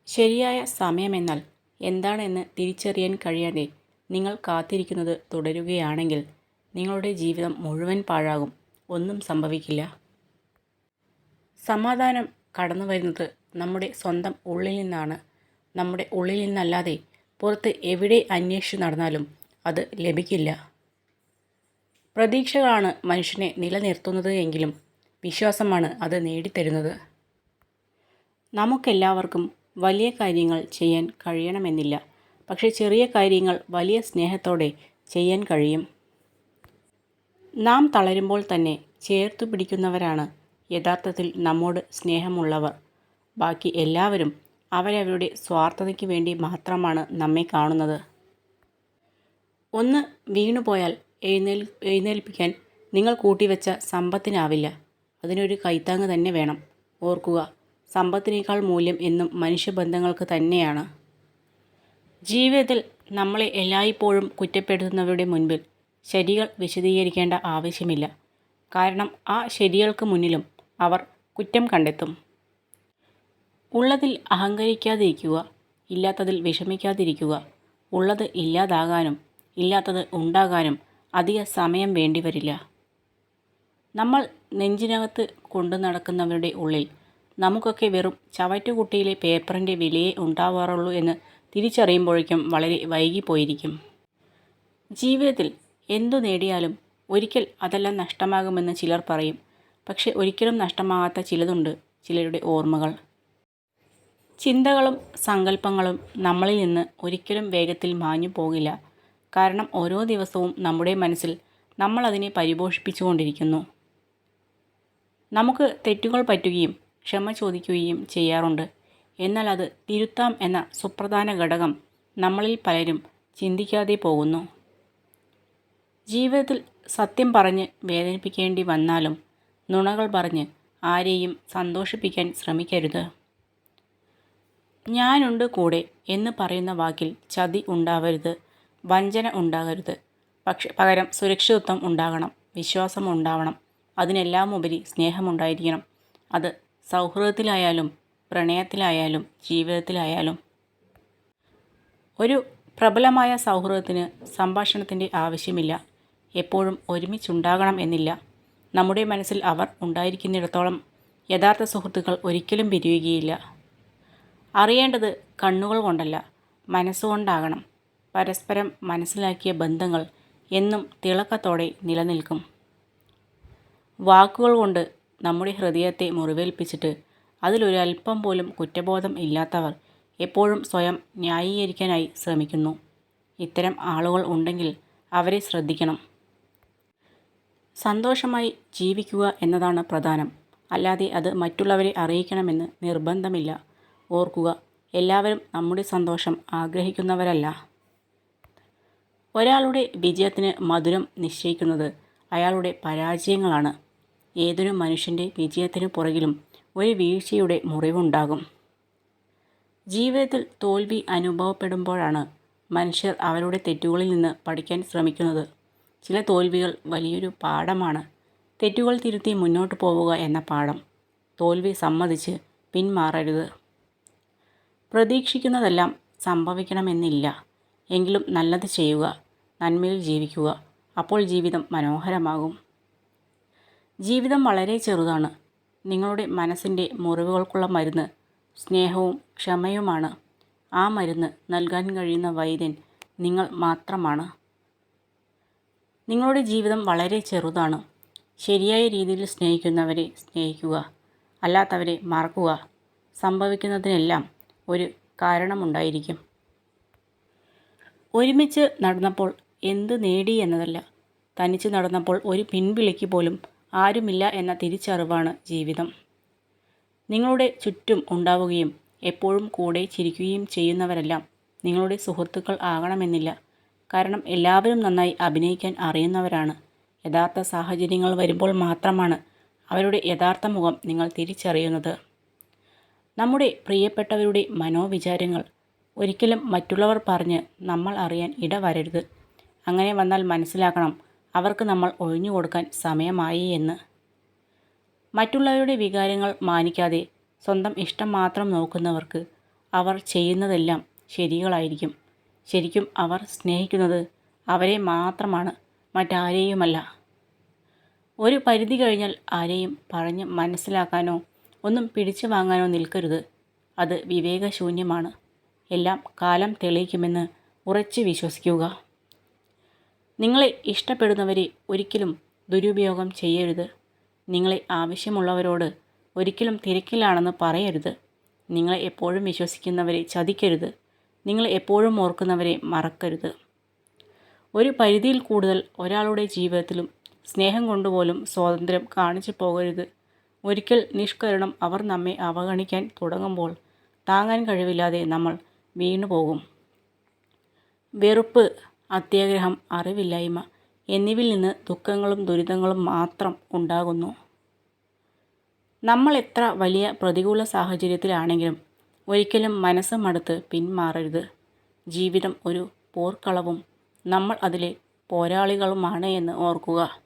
ശരിയായ സമയമെന്നാൽ എന്താണെന്ന് തിരിച്ചറിയാൻ കഴിയാതെ നിങ്ങൾ കാത്തിരിക്കുന്നത് തുടരുകയാണെങ്കിൽ നിങ്ങളുടെ ജീവിതം മുഴുവൻ പാഴാകും. ഒന്നും സംഭവിക്കില്ല. സമാധാനം കടന്നു വരുന്നത് നമ്മുടെ സ്വന്തം ഉള്ളിൽ നിന്നാണ്. നമ്മുടെ ഉള്ളിൽ നിന്നല്ലാതെ പുറത്ത് എവിടെ അന്വേഷിച്ചു നടന്നാലും അത് ലഭിക്കില്ല. പ്രതീക്ഷകളാണ് മനുഷ്യനെ നിലനിർത്തുന്നത് എങ്കിലും വിശ്വാസമാണ് അത് നേടിത്തരുന്നത്. നമുക്കെല്ലാവർക്കും വലിയ കാര്യങ്ങൾ ചെയ്യാൻ കഴിയണമെന്നില്ല. പക്ഷേ ചെറിയ കാര്യങ്ങൾ വലിയ സ്നേഹത്തോടെ ചെയ്യാൻ കഴിയും. നാം തളരുമ്പോൾ തന്നെ ചേർത്തു പിടിക്കുന്നവരാണ് യഥാർത്ഥത്തിൽ നമ്മോട് സ്നേഹമുള്ളവർ. ബാക്കി എല്ലാവരും അവരവരുടെ സ്വാർത്ഥതയ്ക്ക് വേണ്ടി മാത്രമാണ് നമ്മെ കാണുന്നത്. ഒന്ന് വീണുപോയാൽ എഴുന്നേൽപ്പിക്കാൻ നിങ്ങൾ കൂട്ടിവെച്ച സമ്പത്തിനാവില്ല. അതിനൊരു കൈത്താങ്ങ് തന്നെ വേണം. ഓർക്കുക, സമ്പത്തിനേക്കാൾ മൂല്യം എന്നും മനുഷ്യബന്ധങ്ങൾക്ക് തന്നെയാണ്. ജീവിതത്തിൽ നമ്മളെ എല്ലായ്പ്പോഴും കുറ്റപ്പെടുത്തുന്നവരുടെ മുൻപിൽ ശരികൾ വിശദീകരിക്കേണ്ട ആവശ്യമില്ല. കാരണം ആ ശരികൾക്ക് മുന്നിലും അവർ കുറ്റം കണ്ടെത്തും. ഉള്ളതിൽ അഹങ്കരിക്കാതിരിക്കുക, ഇല്ലാത്തതിൽ വിഷമിക്കാതിരിക്കുക. ഉള്ളത് ഇല്ലാതാകാനും ഇല്ലാത്തത് ഉണ്ടാകാനും അധിക സമയം വേണ്ടിവരില്ല. നമ്മൾ നെഞ്ചിനകത്ത് കൊണ്ടു നടക്കുന്നവരുടെ ഉള്ളിൽ നമുക്കൊക്കെ വെറും ചവറ്റുകുട്ടയിലെ പേപ്പറിൻ്റെ വിലയേ ഉണ്ടാവാറുള്ളൂ എന്ന് തിരിച്ചറിയുമ്പോഴേക്കും വളരെ വൈകിപ്പോയിരിക്കും. ജീവിതത്തിൽ എന്തു നേടിയാലും ഒരിക്കൽ അതെല്ലാം നഷ്ടമാകുമെന്ന് ചിലർ പറയും. പക്ഷെ ഒരിക്കലും നഷ്ടമാകാത്ത ചിലതുണ്ട്, ചിലരുടെ ഓർമ്മകൾ. ചിന്തകളും സങ്കല്പങ്ങളും നമ്മളിൽ നിന്ന് ഒരിക്കലും വേഗത്തിൽ മാഞ്ഞു പോകില്ല. കാരണം ഓരോ ദിവസവും നമ്മുടെ മനസ്സിൽ നമ്മൾ അതിനെ പരിപോഷിപ്പിച്ചുകൊണ്ടിരിക്കുന്നു. നമുക്ക് തെറ്റുകൾ പറ്റുകയും ക്ഷമ ചോദിക്കുകയും ചെയ്യാറുണ്ട്. എന്നാൽ അത് തിരുത്താം എന്ന സുപ്രധാന ഘടകം നമ്മളിൽ പലരും ചിന്തിക്കാതെ പോകുന്നു. ജീവിതത്തിൽ സത്യം പറഞ്ഞ് വേദനിപ്പിക്കേണ്ടി വന്നാലും നുണകൾ പറഞ്ഞ് ആരെയും സന്തോഷിപ്പിക്കാൻ ശ്രമിക്കരുത്. ഞാനുണ്ട് കൂടെ എന്ന് പറയുന്ന വാക്കിൽ ചതി ഉണ്ടാവരുത്, വഞ്ചന ഉണ്ടാകരുത്. പകരം സുരക്ഷിതത്വം ഉണ്ടാകണം, വിശ്വാസം ഉണ്ടാവണം. അതിനെല്ലാം ഉപരി സ്നേഹമുണ്ടായിരിക്കണം. അത് സൗഹൃദത്തിലായാലും പ്രണയത്തിലായാലും ജീവിതത്തിലായാലും. ഒരു പ്രബലമായ സൗഹൃദത്തിന് സംഭാഷണത്തിൻ്റെ ആവശ്യമില്ല. എപ്പോഴും ഒരുമിച്ചുണ്ടാകണം എന്നില്ല. നമ്മുടെ മനസ്സിൽ അവർ ഉണ്ടായിരിക്കുന്നിടത്തോളം യഥാർത്ഥ സുഹൃത്തുക്കൾ ഒരിക്കലും പിരിയുകയില്ല. അറിയേണ്ടത് കണ്ണുകൾ കൊണ്ടല്ല, മനസ്സുകൊണ്ടാകണം. പരസ്പരം മനസ്സിലാക്കിയ ബന്ധങ്ങൾ എന്നും തിളക്കത്തോടെ നിലനിൽക്കും. വാക്കുകൾ കൊണ്ട് നമ്മുടെ ഹൃദയത്തെ മുറിവേൽപ്പിച്ചിട്ട് അതിലൊരൽപ്പം പോലും കുറ്റബോധം ഇല്ലാത്തവർ എപ്പോഴും സ്വയം ന്യായീകരിക്കാനായി ശ്രമിക്കുന്നു. ഇത്തരം ആളുകൾ ഉണ്ടെങ്കിൽ അവരെ ശ്രദ്ധിക്കണം. സന്തോഷമായി ജീവിക്കുക എന്നതാണ് പ്രധാനം. അല്ലാതെ അത് മറ്റുള്ളവരെ അറിയിക്കണമെന്ന് നിർബന്ധമില്ല. ഓർക്കുക, എല്ലാവരും നമ്മുടെ സന്തോഷം ആഗ്രഹിക്കുന്നവരല്ല. ഒരാളുടെ വിജയത്തിന് മധുരം നിശ്ചയിക്കുന്നത് അയാളുടെ പരാജയങ്ങളാണ്. ഏതൊരു മനുഷ്യൻ്റെ വിജയത്തിനു പുറകിലും ഒരു വീഴ്ചയുടെ മുറിവുണ്ടാകും. ജീവിതത്തിൽ തോൽവി അനുഭവപ്പെടുമ്പോഴാണ് മനുഷ്യർ അവരുടെ തെറ്റുകളിൽ നിന്ന് പഠിക്കാൻ ശ്രമിക്കുന്നത്. ചില തോൽവികൾ വലിയൊരു പാഠമാണ്. തെറ്റുകൾ തിരുത്തി മുന്നോട്ട് പോവുക എന്ന പാഠം. തോൽവി സമ്മതിച്ച് പിന്മാറരുത്. പ്രതീക്ഷിക്കുന്നതെല്ലാം സംഭവിക്കണമെന്നില്ല. എങ്കിലും നല്ലത് ചെയ്യുക, നന്മയിൽ ജീവിക്കുക. അപ്പോൾ ജീവിതം മനോഹരമാകും. ജീവിതം വളരെ ചെറുതാണ്. നിങ്ങളുടെ മനസ്സിൻ്റെ മുറിവുകൾക്കുള്ള മരുന്ന് സ്നേഹവും ക്ഷമയുമാണ്. ആ മരുന്ന് നൽകാൻ കഴിയുന്ന വൈദ്യൻ നിങ്ങൾ മാത്രമാണ്. നിങ്ങളുടെ ജീവിതം വളരെ ചെറുതാണ്. ശരിയായ രീതിയിൽ സ്നേഹിക്കുന്നവരെ സ്നേഹിക്കുക, അല്ലാത്തവരെ മറക്കുക. സംഭവിക്കുന്നതിനെല്ലാം ഒരു കാരണമുണ്ടായിരിക്കും. ഒരുമിച്ച് നടന്നപ്പോൾ എന്ത് നേടി എന്നതല്ല, തനിച്ച് നടന്നപ്പോൾ ഒരു പിൻവിളിക്ക് പോലും ആരുമില്ല എന്ന തിരിച്ചറിവാണ് ജീവിതം. നിങ്ങളുടെ ചുറ്റും ഉണ്ടാവുകയും എപ്പോഴും കൂടെ ചിരിക്കുകയും ചെയ്യുന്നവരെല്ലാം നിങ്ങളുടെ സുഹൃത്തുക്കൾ ആകണമെന്നില്ല. കാരണം എല്ലാവരും നന്നായി അഭിനയിക്കാൻ അറിയുന്നവരാണ്. യഥാർത്ഥ സാഹചര്യങ്ങൾ വരുമ്പോൾ മാത്രമാണ് അവരുടെ യഥാർത്ഥ മുഖം നിങ്ങൾ തിരിച്ചറിയുന്നത്. നമ്മുടെ പ്രിയപ്പെട്ടവരുടെ മനോവിചാരങ്ങൾ ഒരിക്കലും മറ്റുള്ളവർ പറഞ്ഞ് നമ്മൾ അറിയാൻ ഇടവരരുത്. അങ്ങനെ വന്നാൽ മനസ്സിലാക്കണം, അവർക്ക് നമ്മൾ ഒഴിഞ്ഞു കൊടുക്കാൻ സമയമായി എന്ന്. മറ്റുള്ളവരുടെ വികാരങ്ങൾ മാനിക്കാതെ സ്വന്തം ഇഷ്ടം മാത്രം നോക്കുന്നവർക്ക് അവർ ചെയ്യുന്നതെല്ലാം ശരികളായിരിക്കും. ശരിക്കും അവർ സ്നേഹിക്കുന്നത് അവരെ മാത്രമാണ്, മറ്റാരെയുമല്ല. ഒരു പരിധി കഴിഞ്ഞാൽ ആരെയും പറഞ്ഞ് മനസ്സിലാക്കാനോ ഒന്നും പിടിച്ചു വാങ്ങാനോ നിൽക്കരുത്. അത് വിവേകശൂന്യമാണ്. എല്ലാം കാലം തെളിയിക്കുമെന്ന് ഉറച്ചു വിശ്വസിക്കുക. നിങ്ങളെ ഇഷ്ടപ്പെടുന്നവരെ ഒരിക്കലും ദുരുപയോഗം ചെയ്യരുത്. നിങ്ങളെ ആവശ്യമുള്ളവരോട് ഒരിക്കലും തിരക്കിലാണെന്ന് പറയരുത്. നിങ്ങളെ എപ്പോഴും വിശ്വസിക്കുന്നവരെ ചതിക്കരുത്. നിങ്ങളെ എപ്പോഴും ഓർക്കുന്നവരെ മറക്കരുത്. ഒരു പരിധിയിൽ കൂടുതൽ ഒരാളുടെ ജീവിതത്തിലും സ്നേഹം കൊണ്ടുപോലും സ്വാതന്ത്ര്യം കാണിച്ചു പോകരുത്. ഒരിക്കൽ നിഷ്കരുണം അവർ നമ്മെ അവഗണിക്കാൻ തുടങ്ങുമ്പോൾ താങ്ങാൻ കഴിവില്ലാതെ നമ്മൾ വീണുപോകും. വെറുപ്പ്, അത്യാഗ്രഹം, അറിവില്ലായ്മ എന്നിവയിൽ നിന്ന് ദുഃഖങ്ങളും ദുരിതങ്ങളും മാത്രം ഉണ്ടാകുന്നു. നമ്മൾ എത്ര വലിയ പ്രതികൂല സാഹചര്യത്തിലാണെങ്കിലും ഒരിക്കലും മനസ്സ് മടുത്ത് പിന്മാറരുത്. ജീവിതം ഒരു പോർക്കളവും നമ്മൾ അതിലെ പോരാളികളുമാണ് എന്ന് ഓർക്കുക.